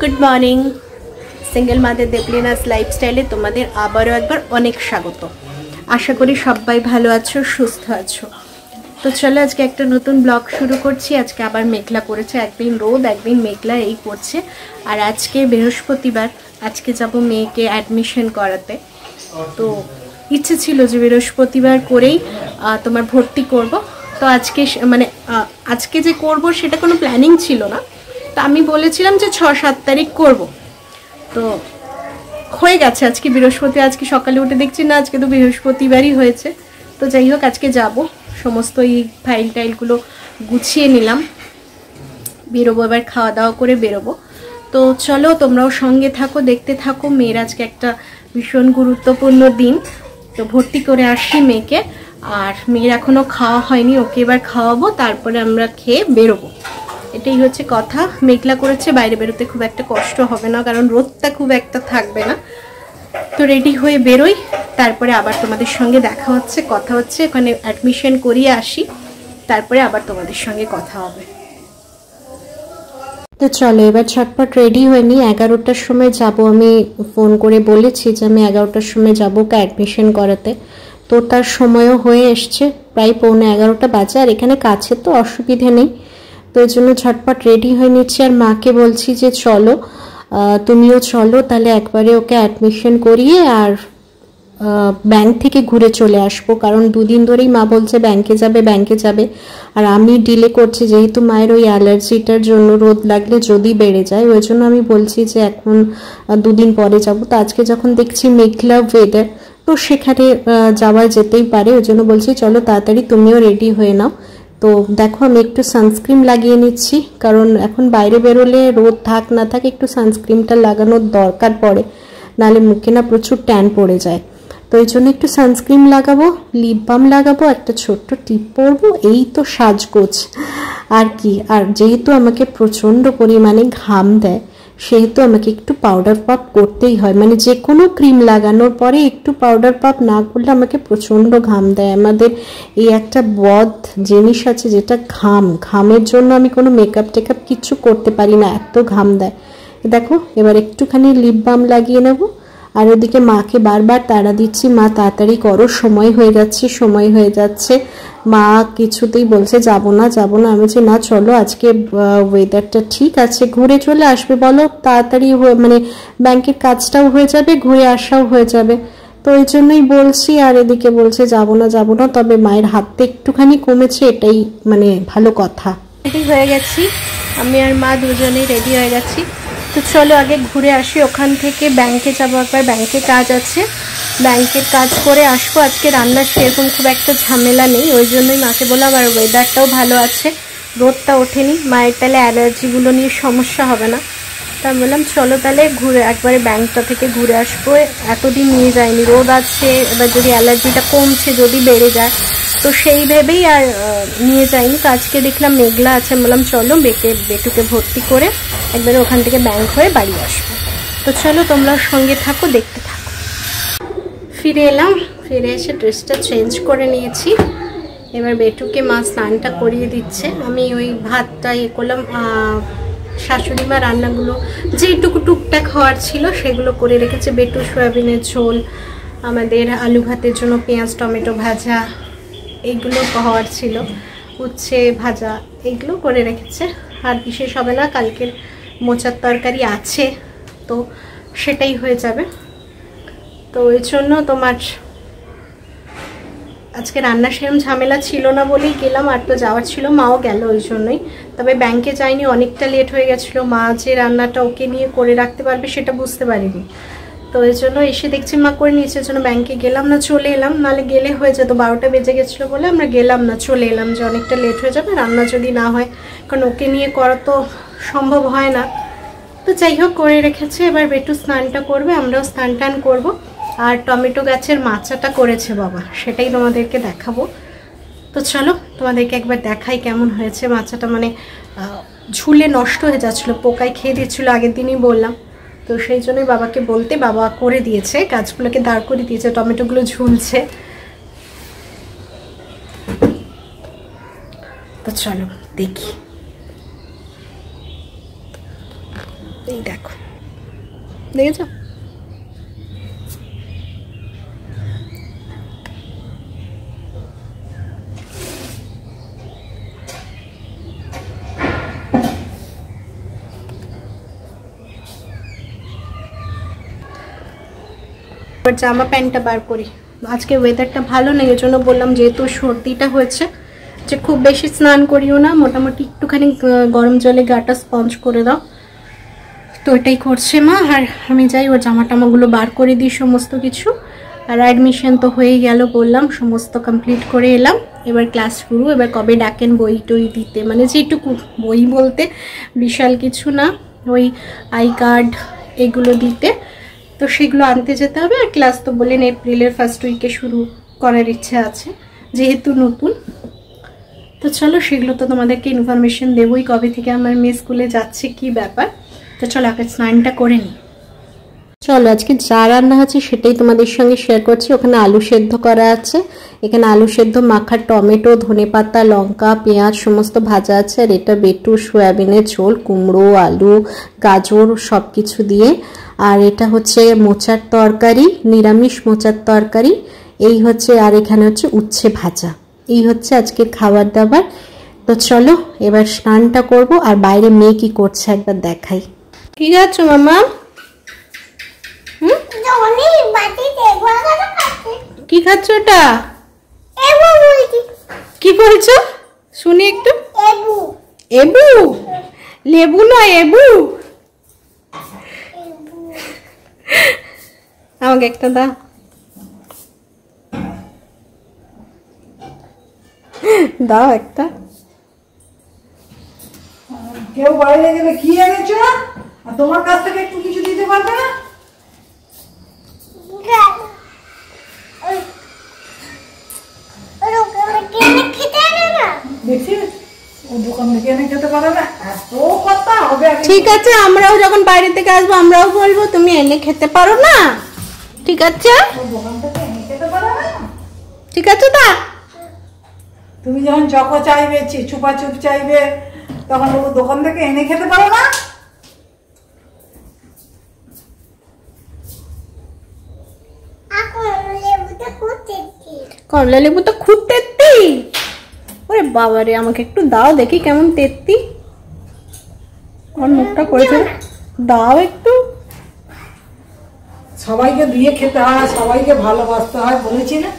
Good morning. Single মাদের দেবলিনাস লাইফস্টাইলে তোমাদের আবারও একবার অনেক স্বাগত। আশা করি সবাই ভালো আছো, সুস্থ আছো। তো চলো আজকে একটা নতুন ব্লগ শুরু করছি। আজকে আবার মেঘলা করেছে, একদিন রোদ একদিন মেঘলা এই করছে। আর আজকে বৃহস্পতিবার, আজকে যাব মেয়েকে অ্যাডমিশন করাতে। তো ইচ্ছে ছিল যে বৃহস্পতিবার করেই তোমার ভর্তি করব। তো আজকে মানে আজকে যে করব সেটা কোনো প্ল্যানিং ছিল না। তো আমি বলেছিলাম যে 6-7 তারিখ করব। তো হয়ে গেছে আজকে বৃহস্পতিবার। আজকে সকালে উঠে দেখছি না, আজকে তো বৃহস্পতিবারই হয়েছে। তো যাই হোক, আজকে যাব, সমস্ত এই ফাইল টাইলগুলো গুছিয়ে নিলাম, বেরোবো। এবার খাওয়া দাওয়া করে বেরোবো। তো চলো তোমরাও সঙ্গে থাকো, দেখতে থাকো। মেয়ের আজকে একটা ভীষণ গুরুত্বপূর্ণ দিন। তো ভর্তি করে আসি মেয়েকে। আর মেয়ের এখনও খাওয়া হয়নি, ওকে এবার খাওয়াবো, তারপরে আমরা খেয়ে বেরোবো। এটাই হচ্ছে কথা। মেঘলা করেছে, বাইরে বেরোতে খুব একটা কষ্ট হবে না, কারণ রোদটা খুব একটা থাকবে না। তো রেডি হয়ে বেরোই, তারপরে আবার তোমাদের সঙ্গে দেখা হচ্ছে, কথা হচ্ছে। ওখানে অ্যাডমিশন করিয়ে আসি, তারপরে আবার তোমাদের সঙ্গে কথা হবে। তো চলো এবার ছটপট রেডি হয়ে নিই। 11টার সময় যাব, আমি ফোন করে বলেছি যে আমি 11টার সময় যাবো ওকে অ্যাডমিশন করাতে। তো তার সময়ও হয়ে এসছে, প্রায় 11:15 বাজে। আর এখানে কাছে তো অসুবিধে নেই, তো এই জন্য ঝটপট রেডি হয়ে নিচ্ছি। আর মাকে বলছি যে চলো তুমিও চলো, তাহলে একবারে ওকে অ্যাডমিশন করিয়ে আর ব্যাংক থেকে ঘুরে চলে আসবো। কারণ দুদিন ধরেই মা বলছে ব্যাংকে যাবে। আর আমি ডিলে করছি, যেহেতু মায়ের ওই অ্যালার্জিটার জন্য রোদ লাগলে যদি বেড়ে যায়, ওই জন্য আমি বলছি যে এখন 2 দিন পরে যাব। তো আজকে যখন দেখছি মেঘলা ওয়েদার, তো সেখানে যাওয়া যেতেই পারে। ওই জন্য বলছি চলো তাড়াতাড়ি তুমিও রেডি হয়ে নাও। তো দেখো আমি একটু সানস্ক্রিন লাগিয়ে নিচ্ছি, কারণ এখন বাইরে বেরোলে রোদ থাক না থাক একটু সানস্ক্রিনটা লাগানোর দরকার পড়ে, নাহলে মুখে না প্রচুর ট্যান পড়ে যায়। তো এই জন্য একটু সানস্ক্রিন লাগাবো, লিপ বাম লাগাবো, একটা ছোট্ট টিপ পরবো, এই তো সাজগোজ আর কি। আর যেহেতু আমাকে প্রচণ্ড পরিমাণে ঘাম দেয়, সেহেতু আমাকে একটু পাউডার পাপ করতেই হয়। মানে যে কোনো ক্রিম লাগানোর পরে একটু পাউডার পাপ না করলে আমাকে প্রচণ্ড ঘাম দেয়। আমাদের এই একটা বদ জিনিস আছে যেটা ঘামের জন্য আমি কোনো মেকআপ টেকআপ কিচ্ছু করতে পারি না, এত ঘাম দেয়। দেখো এবার একটুখানি লিপ বাম লাগিয়ে নেবো। আর ওদিকে মাকে বারবার তাড়া দিচ্ছি, মা তাড়াতাড়ি করো, সময় হয়ে যাচ্ছে। মা কিছুতেই বলছে যাবো না। আমি বলছি না চলো, আজকে ওয়েদারটা ঠিক আছে, ঘুরে চলে আসবে, বলো তাড়াতাড়ি মানে ব্যাংকের কাজটাও হয়ে যাবে, ঘুরে আসাও হয়ে যাবে। তো এই জন্যই বলছি। আর এদিকে বলছে যাবো না, তবে মায়ের হাতটা একটুখানি কমেছে, এটাই মানে ভালো কথা। রেডি হয়ে গেছি, আমি আর মা দুজনেই রেডি হয়ে গেছি। তো চলো আগে ঘুরে আসি, ওখান থেকে ব্যাংকে যাবো একবার, ব্যাংকে কাজ আছে, ব্যাংকের কাজ করে আসবো। আজকে রান্নার সেরকম খুব একটা ঝামেলা নেই, ওই জন্যই মাকে বললাম। আর ওয়েদারটাও ভালো আছে, রোদটা ওঠেনি, মায়ের তাহলে অ্যালার্জিগুলো নিয়ে সমস্যা হবে না। তা বললাম চলো তাহলে ঘুরে একবারে ব্যাংকটা থেকে ঘুরে আসবো। এতদিন নিয়ে যায়নি, রোদ আছে, এবার যদি অ্যালার্জিটা কমছে, যদি বেড়ে যায়, তো সেই ভেবেই আর নিয়ে যাইনি। তো আজকে দেখলাম মেঘলা আছে, বললাম চলো বেটুকে ভর্তি করে একবারে ওখান থেকে ব্যাংক হয়ে বাড়ি আসবো। তো চলো তোমরা সঙ্গে থাকো, দেখতে থাকো। ফিরে এলাম, ফিরে এসে ড্রেসটা চেঞ্জ করে নিয়েছি। এবার বেটুকে মা স্নানটা করিয়ে দিচ্ছে। আমি ওই ভাতটা করলাম, শাশুড়ি মা রান্নাগুলো যেটুকু টুকটাক হওয়ার ছিল সেগুলো করে রেখেছে। বেটু সয়াবিনের ঝোল, আমাদের আলু ভাতের জন্য পেঁয়াজ টমেটো ভাজা, এইগুলো হওয়ার ছিল, উচ্ছে ভাজা, এইগুলো করে রেখেছে। আর বিশেষ হবে না, কালকের মোচার তরকারি আছে, তো সেটাই হয়ে যাবে। তো ওই জন্য তোমার আজকে রান্না সেরকম ঝামেলা ছিল না বলেই গেলাম। আর তো যাওয়ার ছিল, মাও গেল ওই জন্যই। তবে ব্যাংকে যাইনি, অনেকটা লেট হয়ে গেছিলো। মা যে রান্নাটা ওকে নিয়ে করে রাখতে পারবে সেটা বুঝতে পারিনি। তো ওই জন্য এসে দেখছি মা করে নিয়েছে, জন্য ব্যাংকে গেলাম না, চলে এলাম। নাহলে গেলে হয়ে যেত, 12টা বেজে গেছিলো বলে আমরা গেলাম না, চলে এলাম, যে অনেকটা লেট হয়ে যাবে রান্না যদি না হয়, কারণ ওকে নিয়ে করা তো সম্ভব হয় না। তো যাই হোক করে রেখেছে। এবার বেটু স্নানটা করবে, আমরাও স্নান টান করবো। আর টমেটো গাছের মাচাটা করেছে বাবা, সেটাই তোমাদেরকে দেখাবো। তো চলো তোমাদেরকে একবার দেখাই কেমন হয়েছে মাচাটা। মানে ঝুলে নষ্ট হয়ে যাচ্ছিলো, পোকায় খেয়ে দিচ্ছিলো, আগের দিনই বললাম। তো সেই জন্যই বাবাকে বলতে বাবা করে দিয়েছে, গাছগুলোকে দাঁড় করে দিয়েছে, টমেটোগুলো ঝুলছে। তো চলো দেখি। এই দেখো, দেখেছো? জামা প্যান্টটা বার করি। আজকে ওয়েদারটা ভালো নেই, এর জন্য বললাম যেহেতু সর্দিটা হয়েছে যে খুব বেশি স্নান করিও না, মোটামুটি একটুখানি গরম জলে গাটা স্পঞ্জ করে দাও। তো এটাই করছে মা। আর আমি যাই ওর জামা টামাগুলো বার করে দিই সমস্ত কিছু। আর অ্যাডমিশন তো হয়েই গেল, বললাম সমস্ত কমপ্লিট করে এলাম। এবার ক্লাস শুরু। এবার কবে ডাকেন বই টই দিতে, মানে যেটুকু বই বলতে বিশাল কিছু না, ওই আই কার্ড এগুলো দিতে, তো সেগুলো আনতে যেতে হবে। আর ক্লাস তো বললেন এপ্রিলের ফার্স্ট উইকে শুরু করার ইচ্ছে আছে যেহেতু নতুন। তো চলো সেগুলো তো তোমাদেরকে ইনফরমেশন দেবই কবে থেকে আমার মেয়ে স্কুলে যাচ্ছে কি ব্যাপার। তো চলো আগে স্নানটা করে নিই। চলো আজকে যা রান্না হচ্ছে সেটাই তোমাদের সঙ্গে শেয়ার করছি। ওখানে আলু সেদ্ধ করা আছে, এখানে আলু সেদ্ধ মাখা, টমেটো, ধনেপাতা, লঙ্কা, পেঁয়াজ সমস্ত ভাজা আছে। আর এটা বেটু সয়াবিনের ঝোল, কুমড়ো, আলু, গাজর সব কিছু দিয়ে। আর এটা হচ্ছে মোচার তরকারি, নিরামিষ মোচার তরকারি এই হচ্ছে। আর এখানে হচ্ছে উচ্ছে ভাজা। এই হচ্ছে আজকের খাবার দাবার। তো চলো এবার স্নানটা করব। আর বাইরে মেয়ে কি করছে একবার দেখাই। কি যাচ্ছ মামা? কি খাচ্ছ ওটা? কি বলছো শুনি একটু। এবু? লেবু নয়, এবু। আমাকে একটা দাও। দাও একটা। কেউ বাইরে গেলে কি এনেছো? আর তোমার কাছ থেকে একটু কিছু দিতে পারবে না? ঠিক আছে, আমরাও যখন বাইরে থেকে আসবো আমরাও বলবো তুমি এনে খেতে পারো না। ঠিক আছে, ঠিক আছে। তা তুমি যখন চকো চাইবে, চুপা চুপ চাইবে, তখন দোকান থেকে এনে খেতে পারো না? কমলা লেবু তো খুব তেত্তি। ওরে বাবারে, আমাকে একটু দাও দেখি কেমন তেত্তি। আমার মুখটা করেছে, দাও একটু। সবাইকে দিয়ে খেতে হয়, সবাইকে ভালোবাসতে হয়, বলেছি না?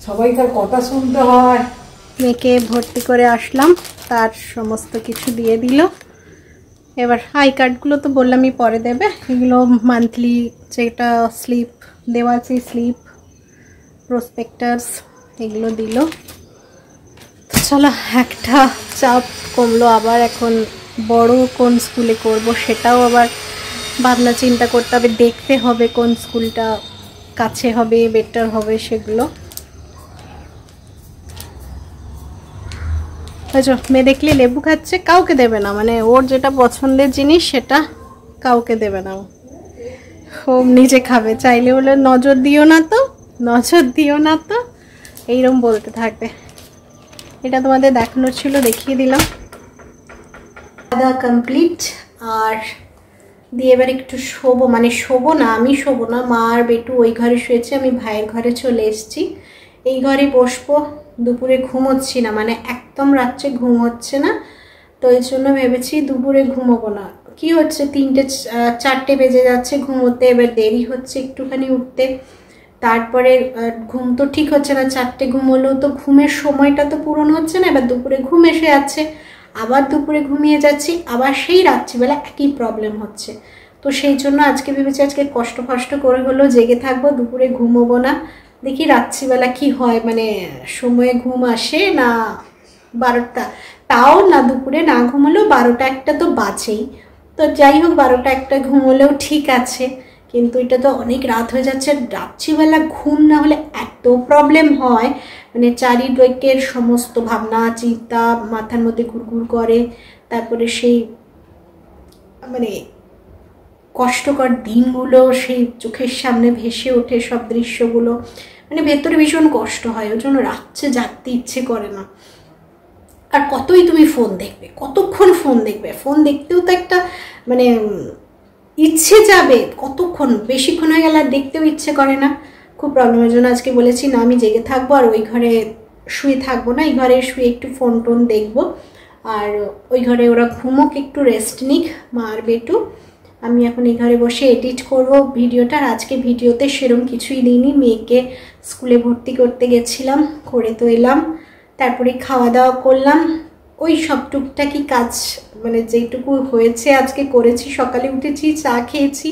সবাইকার কথা শুনতে হয়। মেয়েকে ভর্তি করে আসলাম, তার সমস্ত কিছু দিয়ে দিল। এবার আই কার্ডগুলো তো বললামই পরে দেবে, এগুলো মান্থলি যেটা স্লিপ দেওয়া আছে, স্লিপ, প্রসপেক্টাস এগুলো দিল। চলো একটা চাপ কমলো। আবার এখন বড় কোন স্কুলে করব সেটাও আবার ভাবনা চিন্তা করতে হবে, দেখতে হবে কোন স্কুলটা কাছে হবে, বেটার হবে সেগুলো। মেয়ে দেখলে লেবু খাচ্ছে, কাউকে দেবে না, মানে ওর যেটা পছন্দের জিনিস সেটা কাউকে দেবে না, ও নিজে খাবে। চাইলে বলে নজর দিও না তো, নজর দিও না তো, এইরকম বলতে থাকবে। এটা তোমাদের দেখানোর ছিল, দেখিয়ে দিলাম। খাওয়া কমপ্লিট। আর দিয়ে এবার একটু শোবো, মানে শোবো না, আমি শোবো না, মা আর বেটু ওই ঘরে শুয়েছে, আমি ভাইয়ের ঘরে চলে এসেছি। এই ঘরে বসবো। দুপুরে ঘুমোচ্ছি না, মানে একদম রাত্রে ঘুম হচ্ছে না, তো এই জন্য ভেবেছি দুপুরে ঘুমোবো না। কি হচ্ছে 3-4 বেজে যাচ্ছে ঘুমোতে, এবার দেরি হচ্ছে একটুখানি উঠতে। তারপরে ঘুম তো ঠিক হচ্ছে না, 4টে ঘুমোলেও তো ঘুমের সময়টা তো পূরণ হচ্ছে না। এবার দুপুরে ঘুম এসে যাচ্ছে, আবার দুপুরে ঘুমিয়ে যাচ্ছি, আবার সেই রাত্রিবেলা একই প্রবলেম হচ্ছে। তো সেই জন্য আজকে ভেবেছি আজকে কষ্ট করে হলেও জেগে থাকবো, দুপুরে ঘুমোবো না। দেখি রাত্রিবেলা কি হয়, মানে সময়ে ঘুম আসে না 12টা, তাও না দুপুরে না ঘুমোলেও 12টা-1টা তো বাজেই। তো যাই হোক 12টা-1টা ঘুমোলেও ঠিক আছে, কিন্তু এটা তো অনেক রাত হয়ে যাচ্ছে। রাত্রিবেলা ঘুম না হলে এত প্রবলেম হয়, মানে চারিদিকের সমস্ত ভাবনা চিন্তা মাথার মধ্যে ঘুরঘুর করে। তারপরে সেই মানে কষ্টকর দিনগুলো সেই চোখের সামনে ভেসে ওঠে সব দৃশ্যগুলো, মানে ভেতরে ভীষণ কষ্ট হয়, ওই জন্য রাত্রে জাগতে ইচ্ছে করে না। আর কতই তুমি ফোন দেখবে, কতক্ষণ ফোন দেখবে? ফোন দেখতেও তো একটা মানে ইচ্ছে যাবে, কতক্ষণ, বেশিক্ষণ হয়ে গেলে আর দেখতেও ইচ্ছে করে না, খুব প্রবলেমের জন্য আজকে বলেছি না আমি জেগে থাকবো আর ওই ঘরে শুয়ে থাকবো না, এই ঘরে শুয়ে একটু ফোন টোন দেখবো, আর ওই ঘরে ওরা ঘুমোক, একটু রেস্ট নিক মা আর বেটু। আমি এখন এই ঘরে বসে এডিট করব ভিডিওটা। আর আজকে ভিডিওতে সেরকম কিছুই দিইনি, মেয়েকে স্কুলে ভর্তি করতে গেছিলাম, করে তো এলাম, তারপরে খাওয়া দাওয়া করলাম, ওই সব টুকটাকি কাজ মানে যেটুকু হয়েছে আজকে করেছি। সকালে উঠেছি, চা খেয়েছি,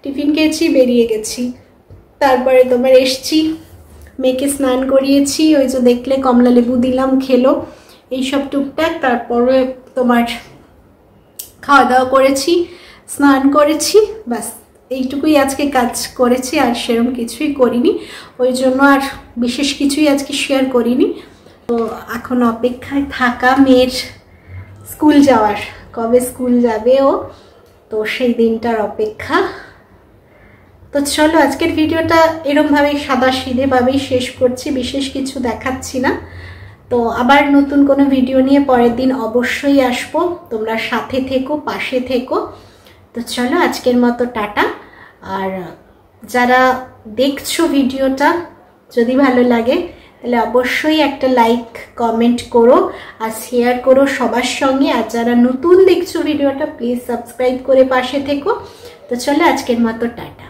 টিফিন খেয়েছি, বেরিয়ে গেছি, তারপরে তোমার এসছি, মেয়েকে স্নান করিয়েছি, ওই যে দেখলে কমলা লেবু দিলাম, খেলো, এইসব টুকটাক। তারপরে তোমার খাওয়া দাওয়া করেছি, স্নান করেছি, ব্যাস এইটুকুই আজকে কাজ করেছি, আর সেরকম কিছুই করিনি, ওই জন্য আর বিশেষ কিছুই আজকে শেয়ার করিনি। তো এখন অপেক্ষায় থাকা মেয়ের স্কুল যাওয়ার, কবে স্কুল যাবে ও, তো সেই দিনটার অপেক্ষা। তো চলো আজকের ভিডিওটা এরমভাবেই সাদা সিধেভাবেই শেষ করছি, বিশেষ কিছু দেখাচ্ছি না। তো আবার নতুন কোনো ভিডিও নিয়ে পরের দিন অবশ্যই আসবো, তোমরা সাথে থেকো, পাশে থেকো। তো চলো আজকের মতো টাটা। আর যারা দেখছো ভিডিওটা, যদি ভালো লাগে তাহলে অবশ্যই একটা লাইক কমেন্ট করো আর শেয়ার করো সবার সঙ্গে। আর যারা নতুন দেখছো ভিডিওটা, প্লিজ সাবস্ক্রাইব করে পাশে থেকো। তো চলো আজকের মতো টাটা।